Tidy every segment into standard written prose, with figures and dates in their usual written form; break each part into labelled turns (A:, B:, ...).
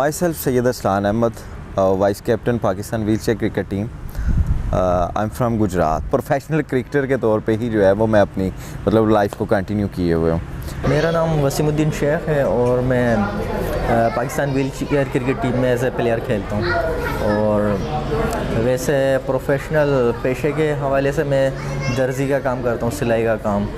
A: My self Syed Aslan Ahmad, vice captain Pakistan wheelchair cricket team. I am from Gujarat. Professional cricketer के तौर पे ही जो है वो मैं अपनी लाइफ को कंटिन्यू किए हुए हूँ।
B: मेरा नाम वसीमुद्दीन शेख है और मैं पाकिस्तान व्हीलचेयर क्रिकेट टीम में एज ए प्लेयर खेलता हूँ। और वैसे प्रोफेशनल पेशे के हवाले से मैं दर्जी का काम करता हूँ, सिलाई का काम।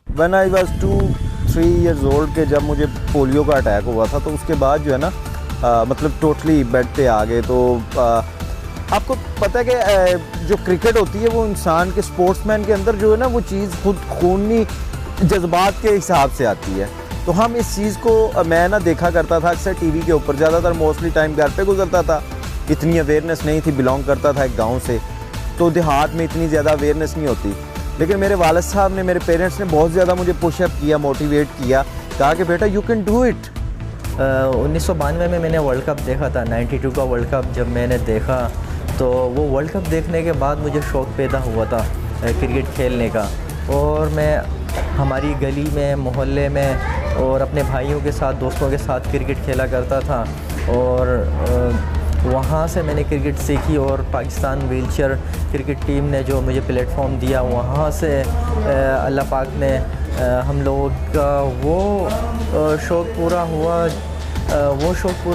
A: When I was 2-3 years old के जब मुझे पोलियो का अटैक हुआ था, तो उसके बाद जो है ना टोटली बेड पे आ गए। तो आपको पता है कि जो क्रिकेट होती है वो इंसान के, स्पोर्ट्समैन के अंदर जो है ना वो चीज़ खुद खूनी जज्बात के हिसाब से आती है। तो हम इस चीज़ को मैं ना देखा करता था अक्सर टीवी के ऊपर, ज़्यादातर मोस्टली टाइम घर पे गुजरता था। इतनी अवेयरनेस नहीं थी, बिलोंग करता था एक गाँव से, तो देहात में इतनी ज़्यादा अवेयरनेस नहीं होती। लेकिन मेरे वालिद साहब ने, मेरे पेरेंट्स ने बहुत ज़्यादा मुझे पुशअप किया, मोटिवेट किया, कहा कि बेटा यू कैन डू इट।
B: 1992 में मैंने वर्ल्ड कप देखा था, 92 का वर्ल्ड कप जब मैंने देखा तो वो वर्ल्ड कप देखने के बाद मुझे शौक़ पैदा हुआ था क्रिकेट खेलने का। और मैं हमारी गली में, मोहल्ले में और अपने भाइयों के साथ, दोस्तों के साथ क्रिकेट खेला करता था। और वहाँ से मैंने क्रिकेट सीखी और पाकिस्तान व्हीलचेयर क्रिकेट टीम ने जो मुझे प्लेटफॉर्म दिया, वहाँ से अल्लाह पाक ने हम लोगों का वो शौक़ पूरा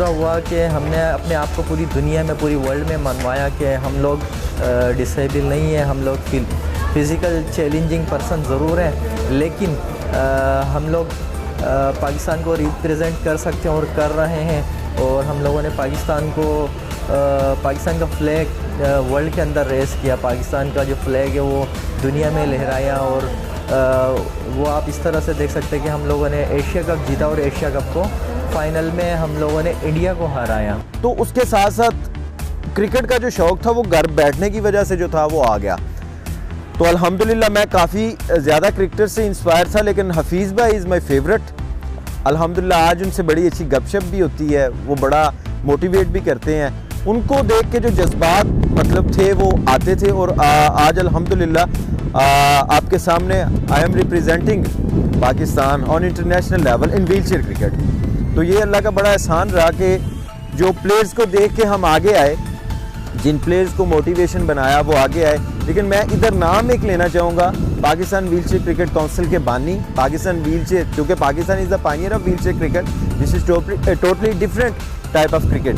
B: हुआ कि हमने अपने आप को पूरी दुनिया में, पूरी वर्ल्ड में मनवाया कि हम लोग डिसेबल नहीं है, हम लोग फिज़िकल चैलेंजिंग पर्सन ज़रूर हैं, लेकिन हम लोग पाकिस्तान को रिप्रेजेंट कर सकते हैं और कर रहे हैं। और हम लोगों ने पाकिस्तान का फ्लैग वर्ल्ड के अंदर रेस किया, पाकिस्तान का जो फ्लैग है वो दुनिया में लहराया। और वो आप इस तरह से देख सकते हैं कि हम लोगों ने एशिया कप जीता और एशिया कप को फाइनल में हम लोगों ने इंडिया को हराया।
A: तो उसके साथ साथ क्रिकेट का जो शौक़ था वो घर बैठने की वजह से जो था वो आ गया। तो अल्हम्दुलिल्लाह मैं काफ़ी ज़्यादा क्रिकेटर से इंस्पायर था, लेकिन हफीज़ भाई इज़ माई फेवरेट। अल्हम्दुलिल्लाह आज उनसे बड़ी अच्छी गपशप भी होती है, वो बड़ा मोटिवेट भी करते हैं। उनको देख के जो जज्बात थे वो आते थे। और आज अल्हम्दुलिल्लाह आपके सामने I am representing Pakistan on international level in wheelchair cricket. तो ये अल्लाह का बड़ा एहसान रहा कि जो प्लेयर्स को देख के हम आगे आए, जिन प्लेयर्स को मोटिवेशन बनाया वो आगे आए। लेकिन मैं इधर नाम एक लेना चाहूँगा, पाकिस्तान व्हीलचेयर क्रिकेट काउंसिल के बानी, पाकिस्तान व्हीलचेयर, क्योंकि Pakistan is the Pioneer of wheelchair cricket, this is totally different type of cricket.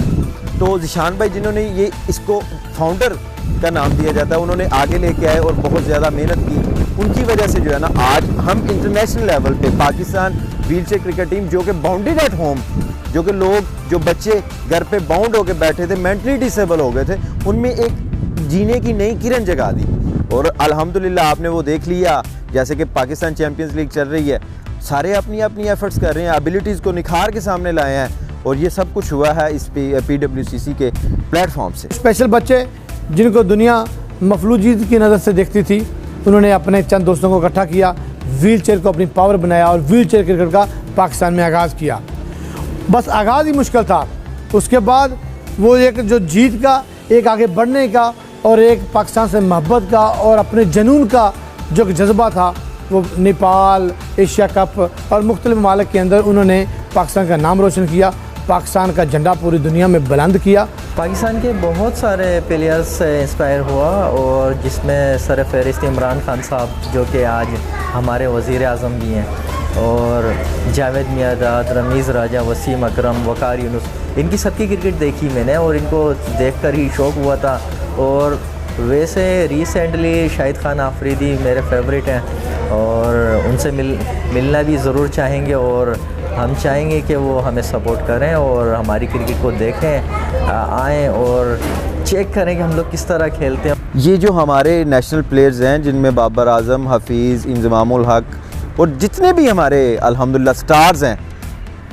A: तो ज़िशान भाई जिन्होंने ये इसको फाउंडर का नाम दिया जाता है, उन्होंने आगे लेके आए और बहुत ज़्यादा मेहनत की। उनकी वजह से जो है ना आज हम इंटरनेशनल लेवल पे पाकिस्तान व्हीलचेयर क्रिकेट टीम, जो कि बाउंडेड एट होम, जो कि लोग, जो बच्चे घर पे बाउंड होकर बैठे थे, मेंटली डिसेबल हो गए थे, उनमें एक जीने की नई किरण जगा दी। और अल्हम्दुलिल्लाह आपने वो देख लिया, जैसे कि पाकिस्तान चैंपियंस लीग चल रही है, सारे अपनी अपनी एफर्ट्स कर रहे हैं, एबिलिटीज़ को निखार के सामने लाए हैं। और ये सब कुछ हुआ है इस PWCC के प्लेटफॉर्म से।
C: स्पेशल बच्चे जिनको दुनिया मफलूजीत की नज़र से देखती थी, उन्होंने अपने चंद दोस्तों को इकट्ठा किया, व्हील चेयर को अपनी पावर बनाया और व्हील चेयर क्रिकेट का पाकिस्तान में आगाज़ किया। बस आगाज़ ही मुश्किल था। उसके बाद वो एक जो जीत का, एक आगे बढ़ने का और एक पाकिस्तान से मोहब्बत का और अपने जुनून का जो जज्बा था, वो नेपाल, एशिया कप और मुख्तलिफ ममालिक के अंदर उन्होंने पाकिस्तान का नाम रोशन किया, पाकिस्तान का झंडा पूरी दुनिया में बुलंद किया।
B: पाकिस्तान के बहुत सारे प्लेयर्स से इंस्पायर हुआ और जिसमें सर फहरिस्त इमरान खान साहब जो कि आज हमारे वज़ीर आज़म भी हैं, और जावेद मियांदाद, रमीज़ राजा, वसीम अकरम, वकार यूनुस, इनकी सबकी क्रिकेट देखी मैंने और इनको देखकर ही शौक़ हुआ था। और वैसे रिसेंटली शाहिद खान आफरीदी मेरे फेवरेट हैं और उनसे मिलना भी ज़रूर चाहेंगे और हम चाहेंगे कि वो हमें सपोर्ट करें और हमारी क्रिकेट को देखें, आएँ और चेक करें कि हम लोग किस तरह खेलते हैं।
A: ये जो हमारे नेशनल प्लेयर्स हैं जिनमें बाबर आज़म, हफीज़, इंज़मामुल हक और जितने भी हमारे अल्हम्दुलिल्लाह स्टार्स हैं,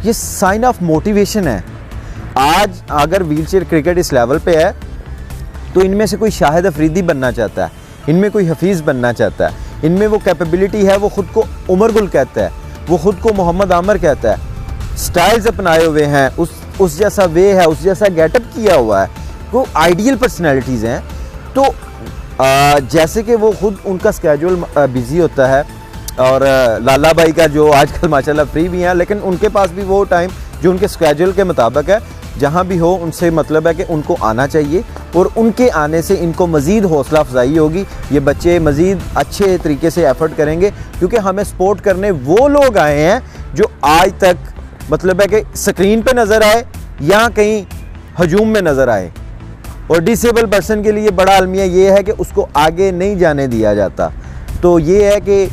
A: ये साइन ऑफ मोटिवेशन है। आज अगर व्हीलचेयर क्रिकेट इस लेवल पे है तो इनमें से कोई शाहिद अफरीदी बनना चाहता है, इनमें कोई हफीज़ बनना चाहता है, इनमें वो कैपेबिलिटी है, वो ख़ुद को उमर गुल कहता है, वो ख़ुद को मोहम्मद आमर कहता है, स्टाइल्स अपनाए हुए हैं, उस जैसा वे है, उस जैसा गेटअप किया हुआ है, वो आइडियल पर्सनैलिटीज़ हैं। तो जैसे कि वो ख़ुद उनका स्केड्यूल बिज़ी होता है और लाला भाई का जो आजकल माशाल्लाह फ्री भी हैं, लेकिन उनके पास भी वो टाइम जो उनके स्केड्यूल के मुताबिक है, जहाँ भी हो उनसे मतलब है कि उनको आना चाहिए और उनके आने से इनको मज़ीद हौसला अफजाई होगी। ये बच्चे मज़ीद अच्छे तरीके से एफ़र्ट करेंगे क्योंकि हमें सपोर्ट करने वो लोग आए हैं जो आज तक मतलब है कि स्क्रीन पे नज़र आए या कहीं हजूम में नज़र आए। और डिसेबल पर्सन के लिए बड़ा अलमिया ये है कि उसको आगे नहीं जाने दिया जाता। तो ये है कि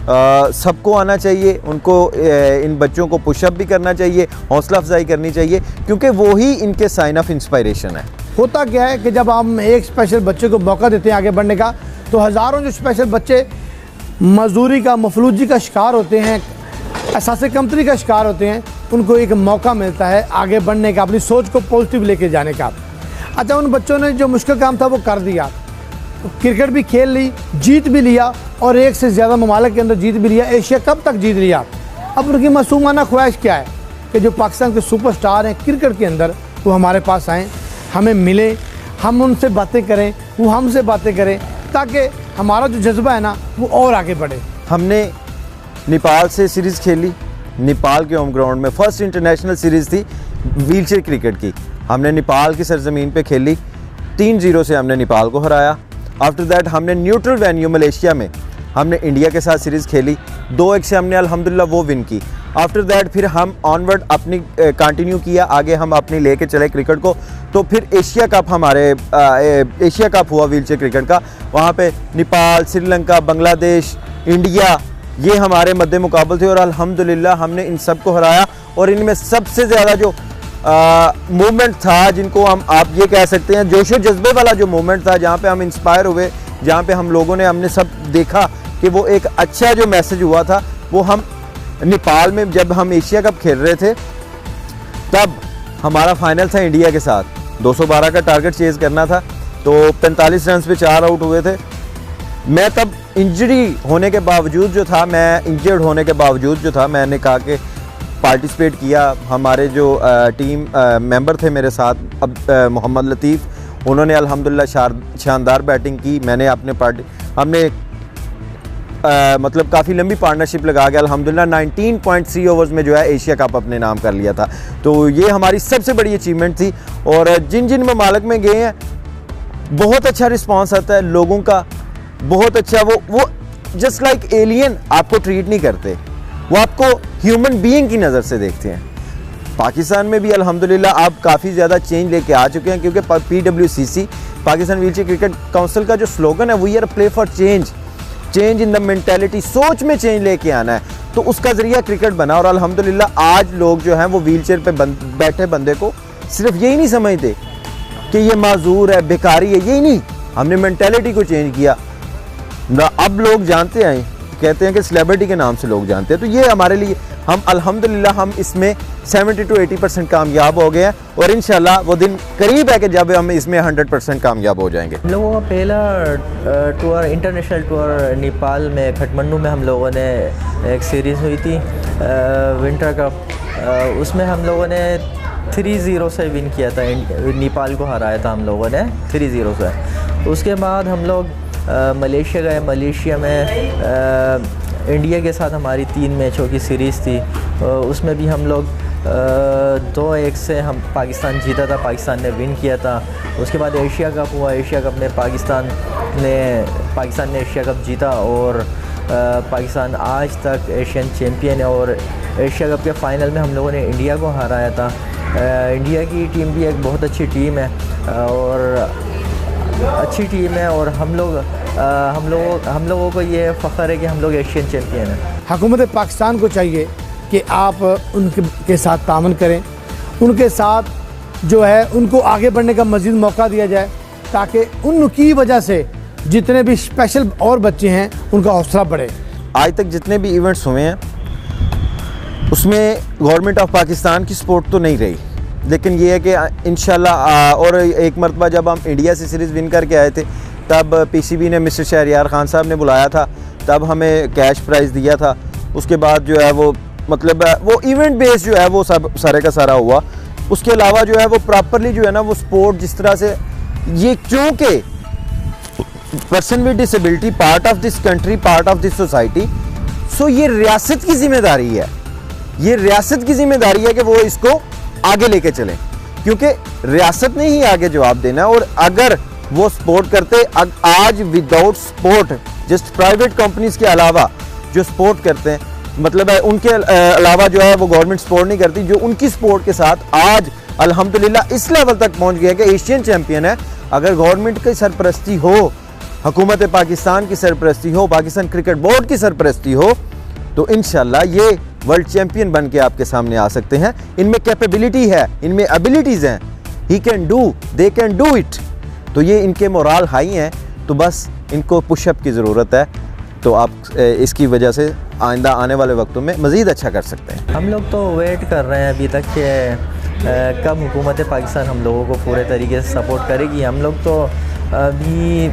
A: सबको आना चाहिए, उनको इन बच्चों को पुशअप भी करना चाहिए, हौसला अफजाई करनी चाहिए क्योंकि वो ही इनके साइन ऑफ इंस्पायरेशन है।
C: होता क्या है कि जब हम एक स्पेशल बच्चे को मौका देते हैं आगे बढ़ने का, तो हज़ारों जो स्पेशल बच्चे मजदूरी का, मफलूजी का शिकार होते हैं, एहसास कमतरी का शिकार होते हैं, उनको एक मौका मिलता है आगे बढ़ने का, अपनी सोच को पॉजिटिव लेके जाने का। अच्छा, उन बच्चों ने जो मुश्किल काम था वो कर दिया, क्रिकेट भी खेल ली, जीत भी लिया और एक से ज़्यादा ममालिक के अंदर जीत भी लिया, एशिया कप तक जीत लिया। अब उनकी मासूमाना ख्वाहिश क्या है कि जो पाकिस्तान के सुपरस्टार हैं क्रिकेट के अंदर, वो हमारे पास आएँ, हमें मिले, हम उनसे बातें करें, वो हमसे बातें करें, ताकि हमारा जो जज्बा है ना वो और आगे बढ़े।
A: हमने नेपाल से सीरीज़ खेली, नेपाल के होम ग्राउंड में फर्स्ट इंटरनेशनल सीरीज़ थी व्हीलचेयर क्रिकेट की। हमने नेपाल की सरजमीन पे खेली, 3-0 से हमने नेपाल को हराया। आफ्टर दैट हमने न्यूट्रल वेन्यू मलेशिया में हमने इंडिया के साथ सीरीज़ खेली, 2-1 से हमने अल्हम्दुलिल्लाह वो विन की। आफ्टर दैट फिर हम ऑनवर्ड अपनी कंटिन्यू किया, आगे हम अपनी लेके चले क्रिकेट को। तो फिर एशिया कप हमारे एशिया कप हुआ व्हीलचेयर क्रिकेट का, वहाँ पे नेपाल, श्रीलंका, बांग्लादेश, इंडिया ये हमारे मद्दे मुकाबल थे और अल्हम्दुलिल्लाह हमने इन सब को हराया। और इनमें सबसे ज़्यादा जो मूवमेंट था, जिनको हम आप ये कह सकते हैं जोशो जज्बे वाला जो मूवमेंट था, जहाँ पे हम इंस्पायर हुए, जहाँ पे हम लोगों ने हमने सब देखा कि वो एक अच्छा जो मैसेज हुआ था, वो हम नेपाल में जब हम एशिया कप खेल रहे थे तब हमारा फाइनल था इंडिया के साथ, 212 का टारगेट चेज़ करना था, तो 45 रन पे 4 आउट हुए थे। मैं तब इंजरी होने के बावजूद जो था, मैं इंजर्ड होने के बावजूद जो था, मैंने कहा कि पार्टिसिपेट किया। हमारे जो टीम मेंबर थे मेरे साथ, अब मोहम्मद लतीफ़, उन्होंने अल्हम्दुलिल्लाह शानदार बैटिंग की। मैंने हमने मतलब काफ़ी लंबी पार्टनरशिप लगा के अल्हम्दुलिल्लाह 19.3 ओवर्स में जो है एशिया कप अपने नाम कर लिया था। तो ये हमारी सबसे बड़ी अचीवमेंट थी। और जिन जिन ममालिक में गए हैं बहुत अच्छा रिस्पांस आता है लोगों का, बहुत अच्छा। वो जस्ट लाइक एलियन आपको ट्रीट नहीं करते, वो आपको ह्यूमन बीइंग की नज़र से देखते हैं। पाकिस्तान में भी अल्हम्दुलिल्लाह आप काफ़ी ज़्यादा चेंज लेके आ चुके हैं क्योंकि PWCC Pakistan wheelchair cricket council का जो स्लोगन है, we are play for change, change in the mentality, सोच में चेंज लेके आना है। तो उसका ज़रिया क्रिकेट बना और अल्हम्दुलिल्लाह आज लोग जो हैं वो व्हीलचेयर पे बैठे बंदे को सिर्फ यही नहीं समझते कि ये माजूर है, बेकारी है, यही नहीं, हमने मेंटालिटी को चेंज किया। अब लोग जानते हैं, कहते हैं कि सेलिब्रिटी के नाम से लोग जानते हैं। तो ये हमारे लिए, हम अल्हम्दुलिल्लाह हम इसमें 70 to 80% कामयाब हो गए हैं और इंशाल्लाह वो दिन करीब है कि जब हम इसमें 100% कामयाब हो जाएंगे।
B: हम लोगों का पहला टूर, इंटरनेशनल टूर नेपाल में काठमांडू में हम लोगों ने एक सीरीज़ हुई थी विंटर कप, उसमें हम लोगों ने 3-0 से विन किया था, नेपाल को हराया था हम लोगों ने 3-0 से। उसके बाद हम लोग मलेशिया गए। मलेशिया में इंडिया के साथ हमारी 3 मैचों की सीरीज़ थी, उसमें भी हम लोग 2-1 से हम पाकिस्तान जीता था, पाकिस्तान ने विन किया था। उसके बाद एशिया कप हुआ, एशिया कप में पाकिस्तान ने एशिया कप जीता और पाकिस्तान आज तक एशियन चैम्पियन है। और एशिया कप के फ़ाइनल में हम लोगों ने इंडिया को हराया था। इंडिया की टीम भी एक बहुत अच्छी टीम है और अच्छी टीम है, और हम लोगों को ये फ़ख्र है कि हम लोग एशियन चैम्पियन हैं।
C: हुकूमत पाकिस्तान को चाहिए कि आप उनके साथ तामन करें, उनके साथ जो है उनको आगे बढ़ने का मज़ीद मौका दिया जाए, ताकि उनकी वजह से जितने भी स्पेशल और बच्चे हैं उनका हौसला बढ़े।
A: आज तक जितने भी इवेंट्स हुए हैं उसमें गवर्नमेंट ऑफ पाकिस्तान की सपोर्ट तो नहीं रही, लेकिन ये है कि इंशाल्लाह और एक मरतबा जब हम इंडिया से सीरीज़ विन करके आए थे तब पीसीबी ने मिस्टर शहरयार ख़ान साहब ने बुलाया था, तब हमें कैश प्राइज़ दिया था। उसके बाद जो है वो मतलब वो इवेंट बेस जो है वो सब सारे का सारा हुआ। उसके अलावा जो है वो प्रॉपरली जो है ना वो स्पोर्ट जिस तरह से ये क्योंकि person with disability part of this country, part of this society, so ये रियासत की जिम्मेदारी है, ये रियासत की जिम्मेदारी है कि वो इसको आगे लेके चलें, क्योंकि रियासत ने ही आगे जवाब देना है। और अगर वो सपोर्ट करते आज without support just private companies के अलावा जो सपोर्ट करते हैं, मतलब है उनके अलावा जो है वो गवर्नमेंट सपोर्ट नहीं करती, जो उनकी सपोर्ट के साथ आज अल्हम्दुलिल्लाह इस लेवल तक पहुंच गया कि एशियन चैम्पियन है। अगर गवर्नमेंट की सरपरस्ती हो, हुकूमत पाकिस्तान की सरपरस्ती हो, पाकिस्तान क्रिकेट बोर्ड की सरपरस्ती हो, तो इंशाल्लाह ये वर्ल्ड चैम्पियन बन के आपके सामने आ सकते हैं। इनमें कैपेबिलिटी है, इनमें एबिलिटीज़ हैं, he can do, they can do it. तो ये इनके मोराल हाई हैं, तो बस इनको पुशअप की ज़रूरत है। तो आप इसकी वजह से आइंदा आने वाले वक्तों में मज़ीद अच्छा कर सकते हैं।
B: हम लोग तो वेट कर रहे हैं अभी तक कि कब हुकूमत पाकिस्तान हम लोगों को पूरे तरीके से सपोर्ट करेगी। हम लोग तो अभी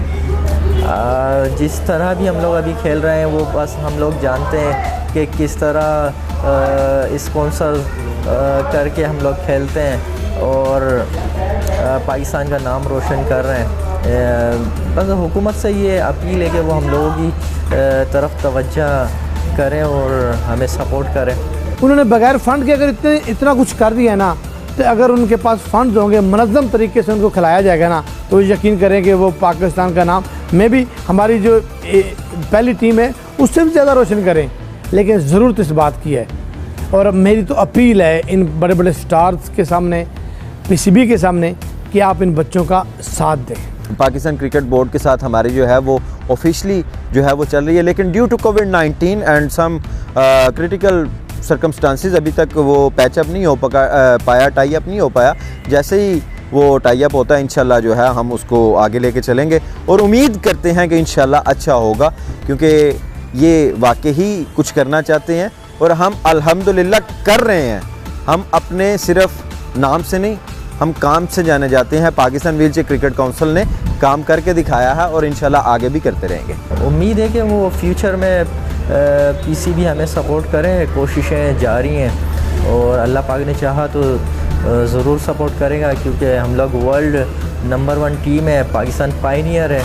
B: जिस तरह भी हम लोग अभी खेल रहे हैं वो बस हम लोग जानते हैं कि किस तरह स्पॉन्सर करके हम लोग खेलते हैं और पाकिस्तान का नाम रोशन कर रहे हैं। बस हुकूमत से ये अपील है कि वो हम लोगों की तरफ तवज्जो करें और हमें सपोर्ट करें।
C: उन्होंने बगैर फ़ंड के अगर इतना कुछ कर दिया ना, तो अगर उनके पास फ़ंड होंगे, मनज़्ज़म तरीके से उनको खिलाया जाएगा ना, तो यकीन करें कि वो पाकिस्तान का नाम में भी हमारी जो पहली टीम है उससे भी ज़्यादा रोशन करें। लेकिन ज़रूरत इस बात की है, और मेरी तो अपील है इन बड़े बड़े स्टार्स के सामने, पीसीबी के सामने, कि आप इन बच्चों का साथ दें।
A: पाकिस्तान क्रिकेट बोर्ड के साथ हमारी जो है वो ऑफिशियली जो है वो चल रही है, लेकिन ड्यू टू कोविड-19 एंड सम क्रिटिकल सर्कमस्टांसिस अभी तक वो पैचअप नहीं हो पाया, टाई अप नहीं हो पाया। जैसे ही वो टाई अप होता है इंशाल्लाह जो है हम उसको आगे लेके चलेंगे और उम्मीद करते हैं कि इंशाल्लाह अच्छा होगा, क्योंकि ये वाकई ही कुछ करना चाहते हैं और हम अल्हम्दुलिल्लाह कर रहे हैं। हम अपने सिर्फ नाम से नहीं, हम काम से जाने जाते हैं। पाकिस्तान व्हीलचेयर क्रिकेट काउंसिल ने काम करके दिखाया है और इंशाल्लाह आगे भी करते रहेंगे।
B: उम्मीद है कि वो फ्यूचर में पीसीबी हमें सपोर्ट करें, कोशिशें जारी हैं और अल्लाह पाक ने चाहा तो ज़रूर सपोर्ट करेगा, क्योंकि हम लोग वर्ल्ड नंबर 1 टीम है, पाकिस्तान पायनियर है,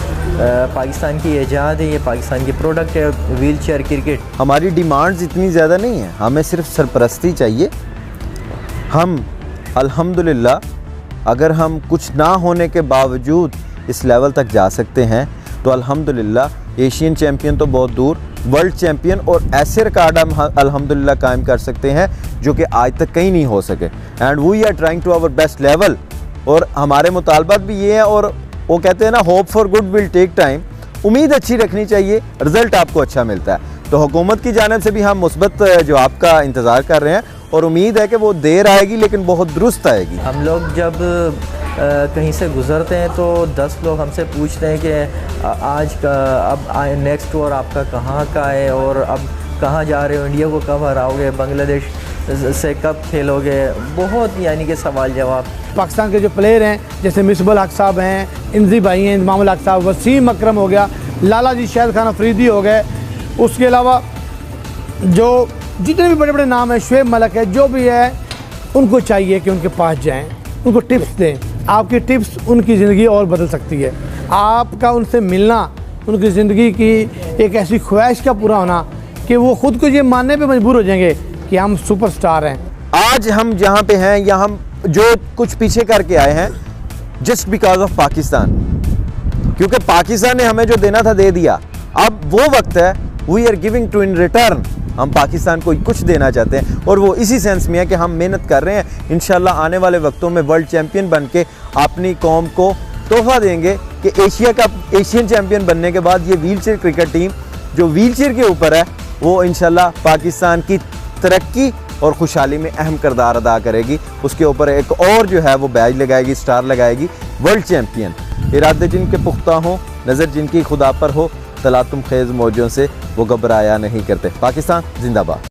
B: पाकिस्तान की ईजाद है, ये पाकिस्तान की प्रोडक्ट है व्हीलचेयर क्रिकेट।
A: हमारी डिमांड्स इतनी ज़्यादा नहीं है, हमें सिर्फ सरपरस्ती चाहिए। हम अल्हम्दुलिल्लाह अगर हम कुछ ना होने के बावजूद इस लेवल तक जा सकते हैं तो अल्हम्दुलिल्लाह एशियन चैम्पियन तो बहुत दूर, वर्ल्ड चैम्पियन और ऐसे रिकॉर्ड हम अल्हम्दुलिल्लाह कायम कर सकते हैं जो कि आज तक कहीं नहीं हो सके। And we are trying to our best level, और हमारे मुतालबात भी ये हैं, और वो कहते हैं ना hope for good will take time. उम्मीद अच्छी रखनी चाहिए, रिज़ल्ट आपको अच्छा मिलता है। तो हुकूमत की जानिब से भी हम मुस्बत जवाब का इंतज़ार कर रहे हैं और उम्मीद है कि वो देर आएगी लेकिन बहुत दुरुस्त आएगी।
B: हम लोग जब कहीं से गुज़रते हैं तो 10 लोग हमसे पूछते हैं कि आज का अब नेक्स्ट टूर आपका कहाँ का है और अब कहाँ जा रहे हो, इंडिया को कब हराओगे, बांग्लादेश से कब खेलोगे, बहुत यानी कि सवाल जवाब।
C: पाकिस्तान के जो प्लेयर हैं जैसे मिसबुल हक साहब हैं, इंजी भाई हैं, इंजमामुल हक साहब, वसीम अकरम हो गया, लाला जी शाहिद खान अफरीदी हो गए, उसके अलावा जो जितने भी बड़े बड़े नाम हैं, शुएब मलिक है, जो भी है, उनको चाहिए कि उनके पास जाएं, उनको टिप्स दें। आपकी टिप्स उनकी ज़िंदगी और बदल सकती है। आपका उनसे मिलना उनकी ज़िंदगी की एक ऐसी ख्वाहिश का पूरा होना कि वो ख़ुद को ये मानने पे मजबूर हो जाएंगे कि हम सुपरस्टार हैं।
A: आज हम जहाँ पे हैं, या हम जो कुछ पीछे करके आए हैं, जस्ट बिकॉज ऑफ पाकिस्तान, क्योंकि पाकिस्तान ने हमें जो देना था दे दिया। अब वो वक्त है, we are giving to in return. हम पाकिस्तान को कुछ देना चाहते हैं, और वो इसी सेंस में है कि हम मेहनत कर रहे हैं। इंशाल्लाह आने वाले वक्तों में वर्ल्ड चैम्पियन बन के अपनी कौम को तोहफा देंगे कि एशियन चैम्पियन बनने के बाद ये व्हीलचेयर क्रिकेट टीम जो व्हीलचेयर के ऊपर है, वो इंशाल्लाह पाकिस्तान की तरक्की और खुशहाली में अहम किरदार अदा करेगी। उसके ऊपर एक और जो है वो बैज लगाएगी, स्टार लगाएगी, वर्ल्ड चैम्पियन। इरादे जिनके पुख्ता हों, नज़र जिनकी खुदा पर हो, तलातुम खेज़ मौजों से वो घबराया नहीं करते। पाकिस्तान जिंदाबाद।